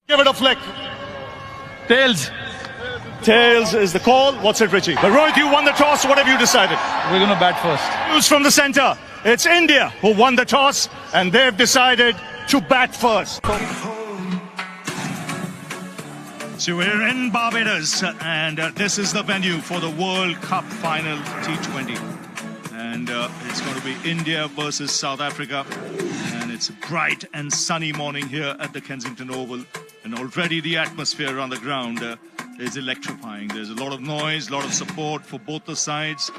Give it a flick. Tails. Tails is the call. What's it, Richie? But Rohit, you won the toss. What have you decided? We're going to bat first. News from the centre. It's India who won the toss, and they've decided to bat first. So we're in Barbados, and this is the venue for the World Cup final T20. And it's going to be India versus South Africa. And it's a bright and sunny morning here at the Kensington Oval. And already the atmosphere on the ground is electrifying. There's a lot of noise, a lot of support for both the sides.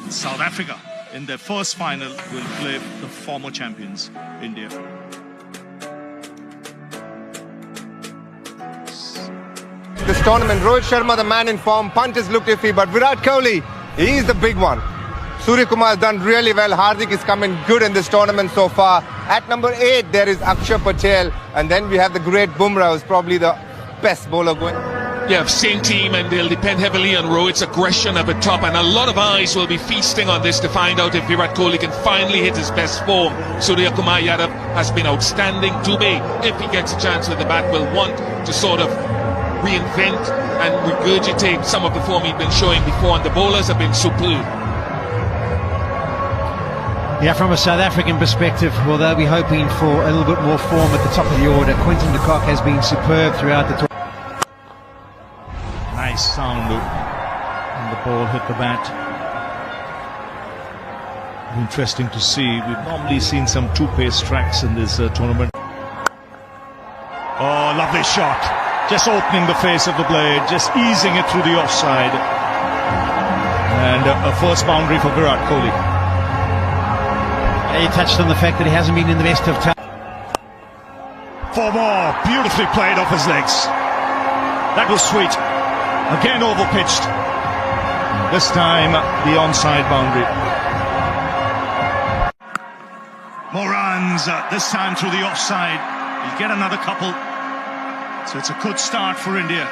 And South Africa, in their first final, will play the former champions, India. This tournament, Rohit Sharma, the man in form, punt has looked iffy, but Virat Kohli, he's the big one. Surya Kumar has done really well. Hardik is coming good in this tournament so far. At number 8, there is Akshar Patel, and then we have the great Bumrah, who's probably the best bowler going. Yeah, same team, and they'll depend heavily on Rohit's aggression up at top, and a lot of eyes will be feasting on this to find out if Virat Kohli can finally hit his best form. Surya Kumar Yadav has been outstanding. Dubey, if he gets a chance with the bat, will want to sort of reinvent and regurgitate some of the form he'd been showing before, and the bowlers have been superb. Yeah, from a South African perspective, well, they'll be hoping for a little bit more form at the top of the order. Quinton de Kock has been superb throughout the tournament. Nice sound, and the ball hit the bat. Interesting to see. We've normally seen some two-pace tracks in this tournament. Oh, lovely shot. Just opening the face of the blade, just easing it through the offside. And a first boundary for Virat Kohli. He touched on the fact that he hasn't been in the best of time. 4 more, beautifully played off his legs. That was sweet. Again overpitched. This time the onside boundary. More runs, this time through the offside. He'll get another couple. So it's a good start for India.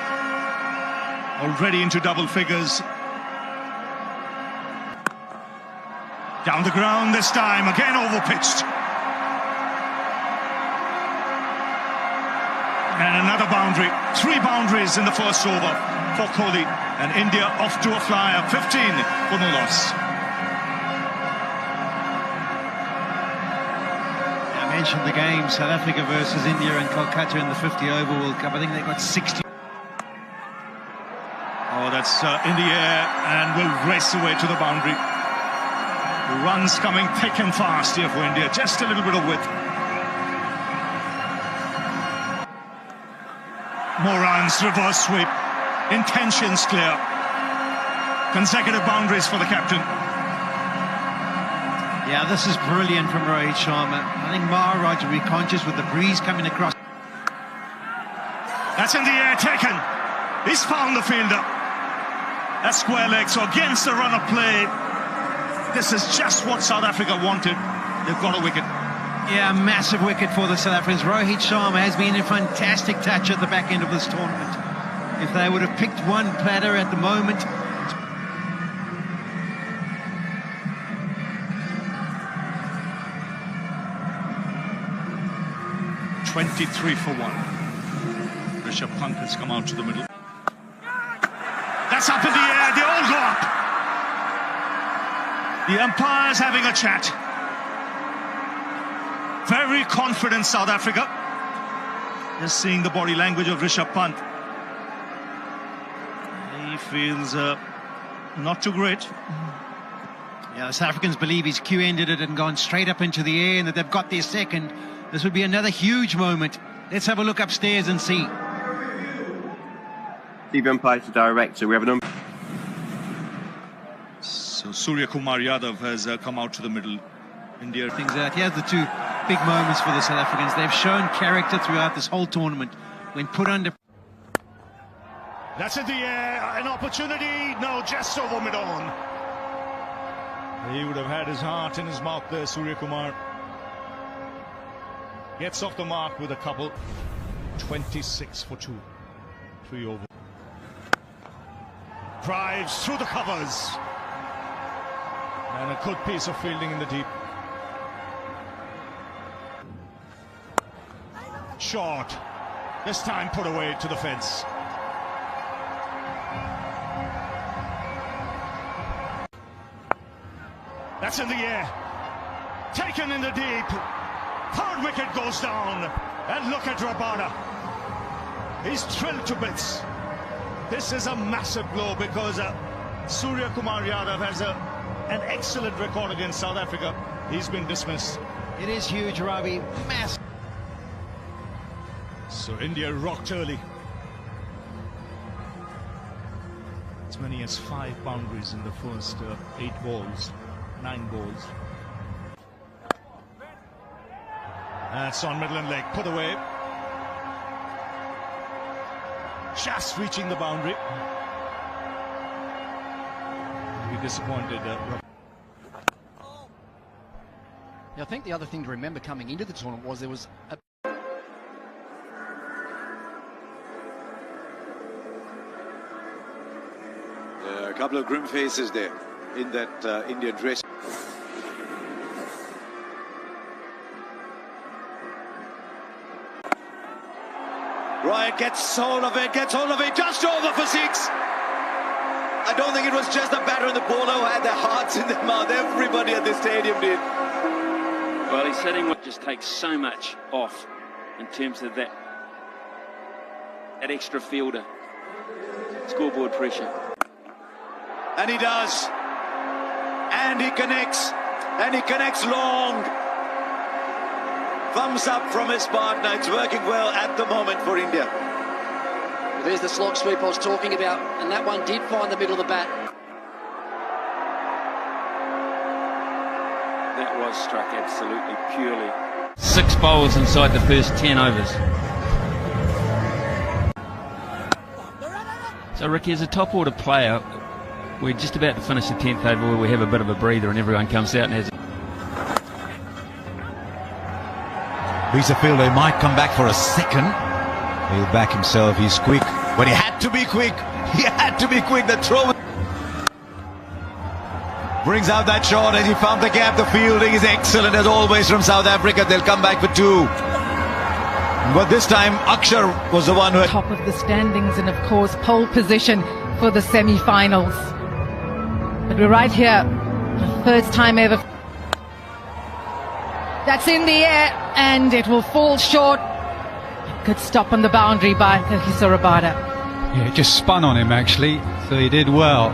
Already into double figures. Down the ground this time, again overpitched. And another boundary. 3 boundaries in the first over for Kohli. And India off to a flyer, 15 for no loss. I mentioned the game, South Africa versus India and Kolkata in the 50 over World Cup. I think they got 60. Oh, that's in the air and will race away to the boundary. Runs coming thick and fast here for India. Just a little bit of width. More runs, reverse sweep. Intentions clear. Consecutive boundaries for the captain. Yeah, this is brilliant from Rohit Sharma. I think Maharaj will be conscious with the breeze coming across. That's in the air, taken. He's found the fielder. That's square leg, so against the run of play. This is just what South Africa wanted. They've got a wicket. Yeah, massive wicket for the South Africans. Rohit Sharma has been a fantastic touch at the back end of this tournament. If they would have picked one platter at the moment. 23 for 1. Rishabh Pant has come out to the middle. That's up in the air. They all go up. The umpire's having a chat. Very confident South Africa. Just seeing the body language of Rishabh Pant. He feels not too great. Yeah, the South Africans believe his cue ended it and gone straight up into the air and that they've got their second. This would be another huge moment. Let's have a look upstairs and see. TV umpire to director. We have an umpire. So Surya Kumar Yadav has come out to the middle. India. Things out. Here's the 2 big moments for the South Africans. They've shown character throughout this whole tournament. When put under... That's in the air. An opportunity. No, just over mid-on. He would have had his heart in his mouth there, Surya Kumar. Gets off the mark with a couple. 26 for 2. 3 over. Drives through the covers. And a good piece of fielding in the deep. Short. This time put away to the fence. That's in the air. Taken in the deep. Third wicket goes down. And look at Rabada. He's thrilled to bits. This is a massive blow because Surya Kumar Yadav has an excellent record against South Africa. He's been dismissed. It is huge, Ravi. Massive. So India rocked early. As many as 5 boundaries in the first 9 balls. That's on middle and leg, put away. Just reaching the boundary. Be disappointed. I think the other thing to remember coming into the tournament was there was a couple of grim faces there in that Indian dress. Ryan gets hold of it, just over for 6. I don't think it was just the batter and the bowler who had their hearts in their mouth. Everybody at the stadium did. Well, he's hitting what just takes so much off in terms of that extra fielder. Scoreboard pressure. And he does. And he connects. And he connects long. Thumbs up from his partner. It's working well at the moment for India. Well, there's the slog sweep I was talking about, and that one did find the middle of the bat. That was struck absolutely purely. 6 bowls inside the first 10 overs. So Ricky, as a top order player, we're just about to finish the 10th over where we have a bit of a breather and everyone comes out and has. He's a fielder, he might come back for a second. He'll back himself, he's quick. But he had to be quick. He had to be quick. The throw brings out that shot and he found the gap. The fielding is excellent as always from South Africa. They'll come back for 2. But this time Akshar was the one who had top of the standings and of course pole position for the semi-finals. But we're right here, the first time ever. That's in the air and it will fall short. Good stop on the boundary by Kagiso Rabada. Yeah, it just spun on him actually, so he did well.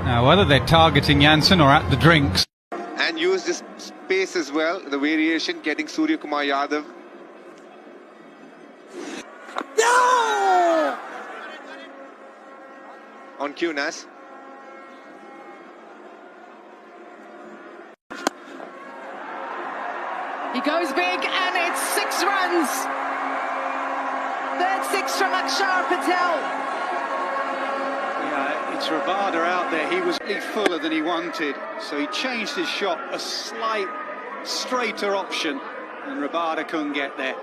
Now whether they're targeting Jansen or at the drinks. And use this space as well, the variation, getting Surya Kumar Yadav. No! On cue, Nas. He goes big and it's 6 runs. Third 6 from Akshar Patel. Yeah, it's Rabada out there. He was fuller than he wanted, so he changed his shot, a slight straighter option, and Rabada couldn't get there.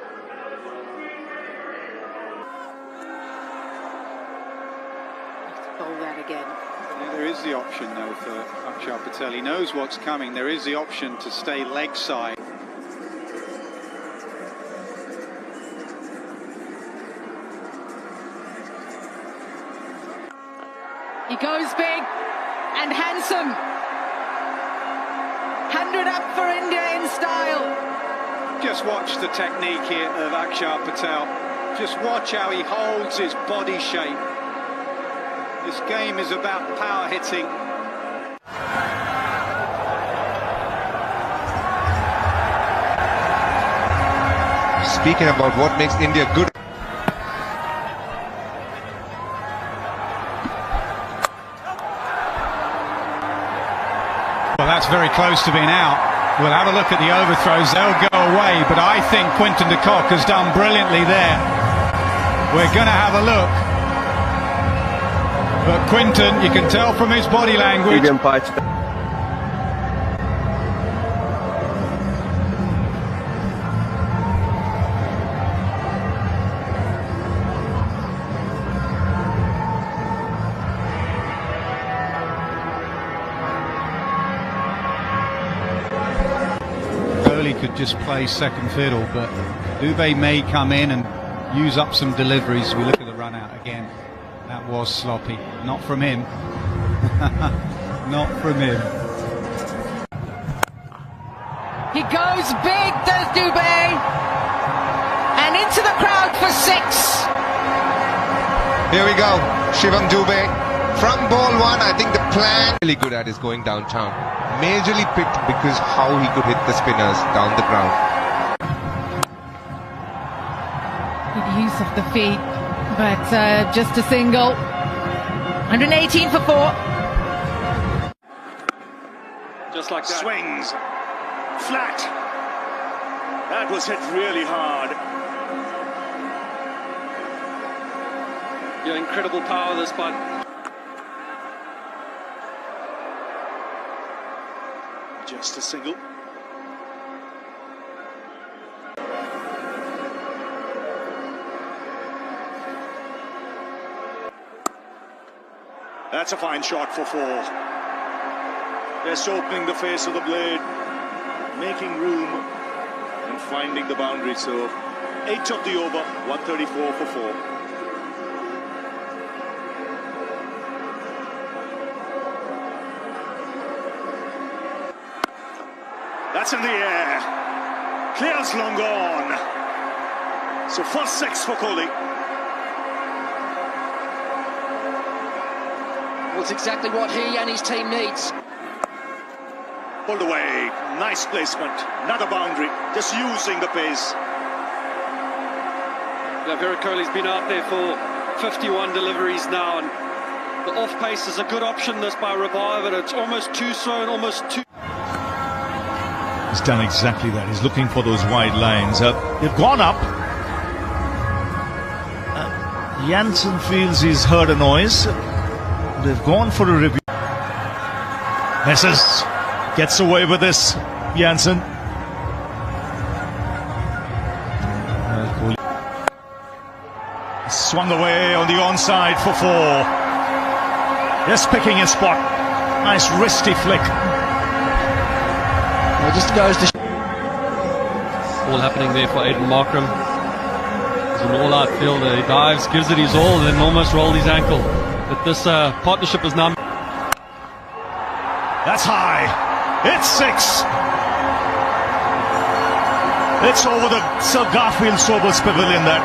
Bowl that again. Yeah, there is the option though for Akshar Patel. He knows what's coming. There is the option to stay leg side. He goes big and handsome. 100 up for India in style. Just watch the technique here of Akshar Patel. Just watch how he holds his body shape. This game is about power hitting. Speaking about what makes India good. Well, that's very close to being out. We'll have a look at the overthrows. They'll go away, but I think Quinton de Kock has done brilliantly there. We're going to have a look. But Quinton, you can tell from his body language. Could just play second fiddle, but Dubé may come in and use up some deliveries. We look at the run out again. That was sloppy. Not from him. Not from him. He goes big, does Dubé. And into the crowd for 6. Here we go. Shivam Dubé. From ball 1, I think the plan really good at is going downtown. Majorly picked because how he could hit the spinners down the ground. Good use of the feet, but just a single. 118 for 4. Just like that. Swings. Flat. That was hit really hard. Yeah, incredible power this bud. Just a single. That's a fine shot for 4. Just opening the face of the blade, making room and finding the boundary. So 8 of the over, 134 for 4. That's in the air. Clears long gone. So first 6 for Kohli. Well, it's exactly what he and his team needs. Pulled away. Nice placement. Another boundary. Just using the pace. Yeah, Virat Kohli's been out there for 51 deliveries now, and the off pace is a good option this by Rabada, but it's almost too slow and almost too... He's done exactly that. He's looking for those wide lines. They've gone up. Jansen feels he's heard a noise. They've gone for a review. Misses. Gets away with this, Jansen. Swung away on the onside for 4. Just picking his spot. Nice wristy flick. It just goes to... All happening there for Aiden Markram. He's an all-out fielder. He dives, gives it his all, and then almost rolled his ankle. But this partnership is now... That's high. It's 6. It's over the Sir Garfield Sobers Pavilion there.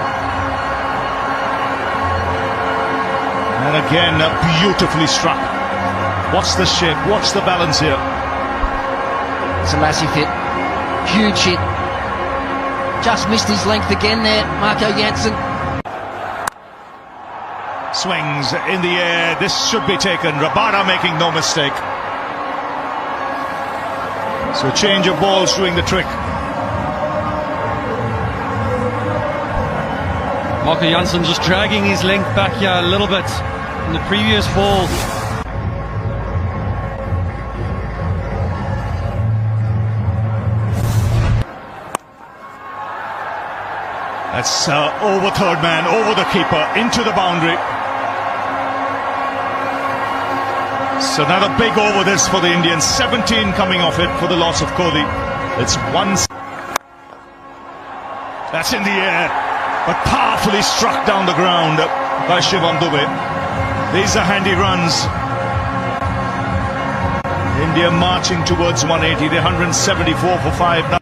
And again, beautifully struck. Watch the shape, watch the balance here. It's a massive hit. Huge hit. Just missed his length again there, Marco Jansen. Swings in the air. This should be taken. Rabada making no mistake. So change of balls doing the trick. Marco Jansen just dragging his length back here a little bit in the previous ball. That's over third man, over the keeper, into the boundary. So another big over this for the Indians. 17 coming off it for the loss of Kohli. It's 1. That's in the air, but powerfully struck down the ground by Shivam Dubé. These are handy runs. India marching towards 180. They're 174 for 5 now.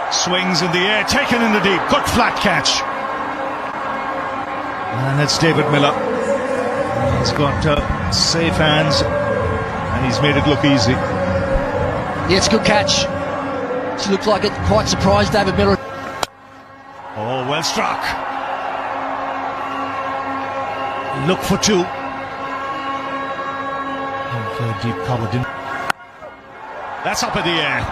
Swings in the air, taken in the deep. Good flat catch. And that's David Miller. He's got safe hands and he's made it look easy. Yeah, it's a good catch. She looked like it quite surprised David Miller. Oh, well struck. Look for 2. Very deep cover, didn't. That's up in the air.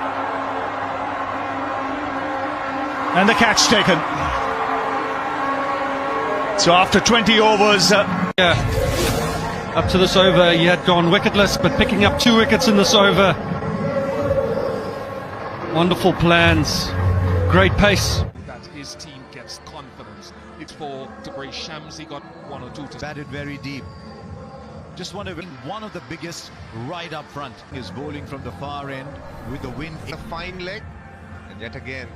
And the catch taken. So after 20 overs... Up to this over, he had gone wicketless, but picking up 2 wickets in this over. Wonderful plans. Great pace. That his team gets confidence. It's for Debray Shams. He got 1 or 2 to... Batted very deep. Just one of the biggest right up front. Is bowling from the far end with the wind. A fine leg. And yet again.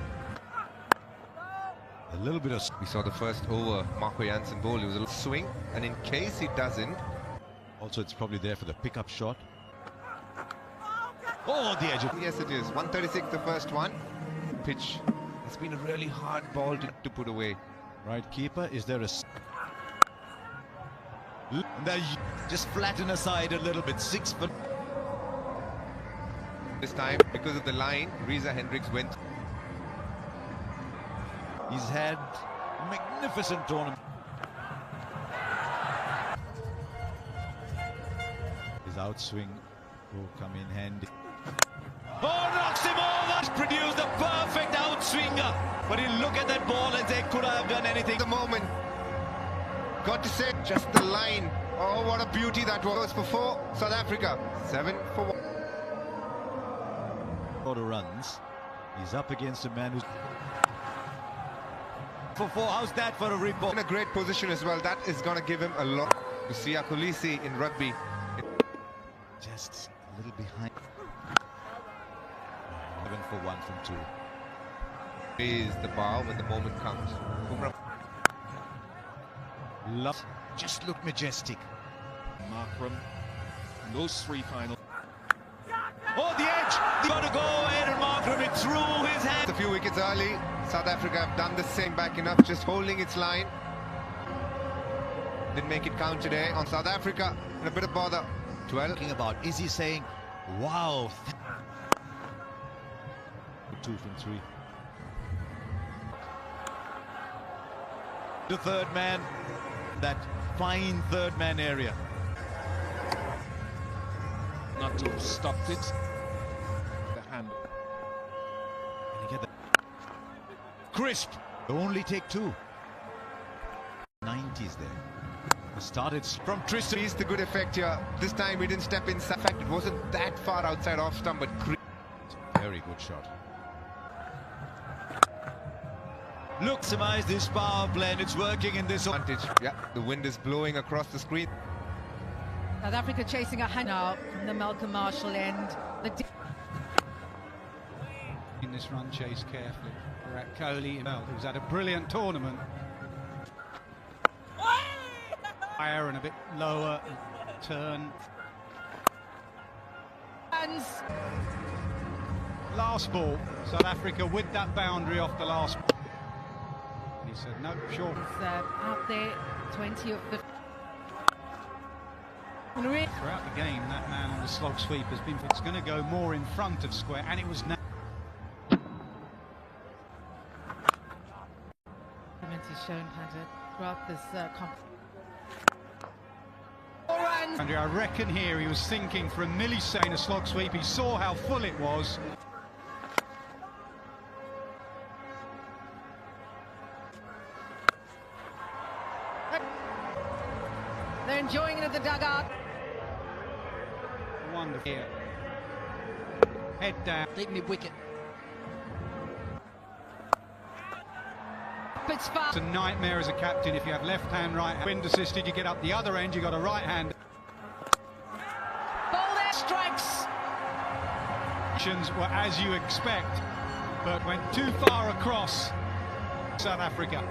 A little bit of... We saw the first over Marco Jansen bowl. It was a little swing, and in case he doesn't... Also, it's probably there for the pickup shot. Oh, the edge of... Yes, it is. 136 the first one. Pitch. It's been a really hard ball to put away. Right keeper, is there a... They just flatten aside a little bit. 6 foot. This time, because of the line, Reza Hendricks went... He's had a magnificent tournament. His outswing will come in handy. Oh, knocks him over! He's produced a perfect outswinger. But he'll look at that ball and say, could I have done anything? The moment. Got to say, just the line. Oh, what a beauty that was for 4. South Africa, 7 for 1. Quarter runs. He's up against a man who's... For 4, how's that for a rebound? In a great position as well. That is going to give him a lot. You see Akulisi in rugby. Just a little behind. 11 for 1 from 2. Is the bar when the moment comes. Love. Just look majestic. Markram. Those 3 final. Oh, the edge! Got to go, Aiden Markram. It through his hand. A few wickets early. South Africa have done the same back enough, just holding its line. Didn't make it count today on South Africa. In a bit of bother. 12. Thinking about, is he saying, wow. 2 from 3. The third man, that fine third man area. Not to have stopped it. The hand. And you get the crisp. They'll only take 2. 90s there. Started from Tristan. He's the good effect here. This time he didn't step inside. In fact, it wasn't that far outside off stump, but very good shot. Look, maximize this power play, and it's working in this advantage. Yeah, the wind is blowing across the screen. South Africa chasing a hand now from the Malcolm Marshall end. In this run chase carefully. Virat Kohli, who's had a brilliant tournament. Higher and a bit lower turn. Hands. Last ball, South Africa with that boundary off the last. He said, no, sure. He's out there, 20 of the. Throughout the game, that man on the slog sweep has been. It's going to go more in front of square, and it was now. He's shown how to throughout this competition. Andrew, I reckon here he was thinking for a millisecond a slog sweep. He saw how full it was. They're enjoying it at the dugout. Wonderful. Here. Head down. Deep mid-wicket. It's far. It's a nightmare as a captain if you have left hand, right hand. Wind assisted, you get up the other end, you got a right hand. Ball there, strikes. Actions were as you expect, but went too far across South Africa.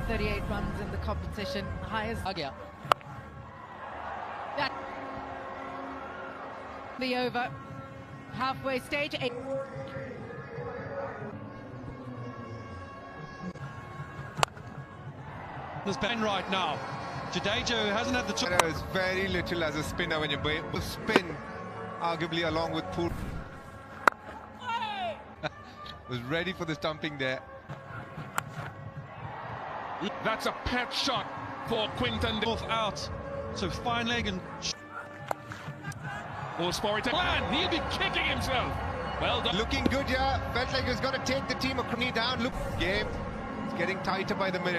38 runs in the competition, highest. Again. That the over, halfway stage. 8. There's Ben right now. Jadeja hasn't had the chance. There is very little as a spinner when you spin, arguably along with Poor. Was ready for the stumping there. That's a pet shot for Quinton. Both out. So fine leg and. Oh, Sporting plan. He'll be kicking himself. Well done. Looking good here. Felt like he's got to take the team a knee down. Look, game. It's getting tighter by the minute.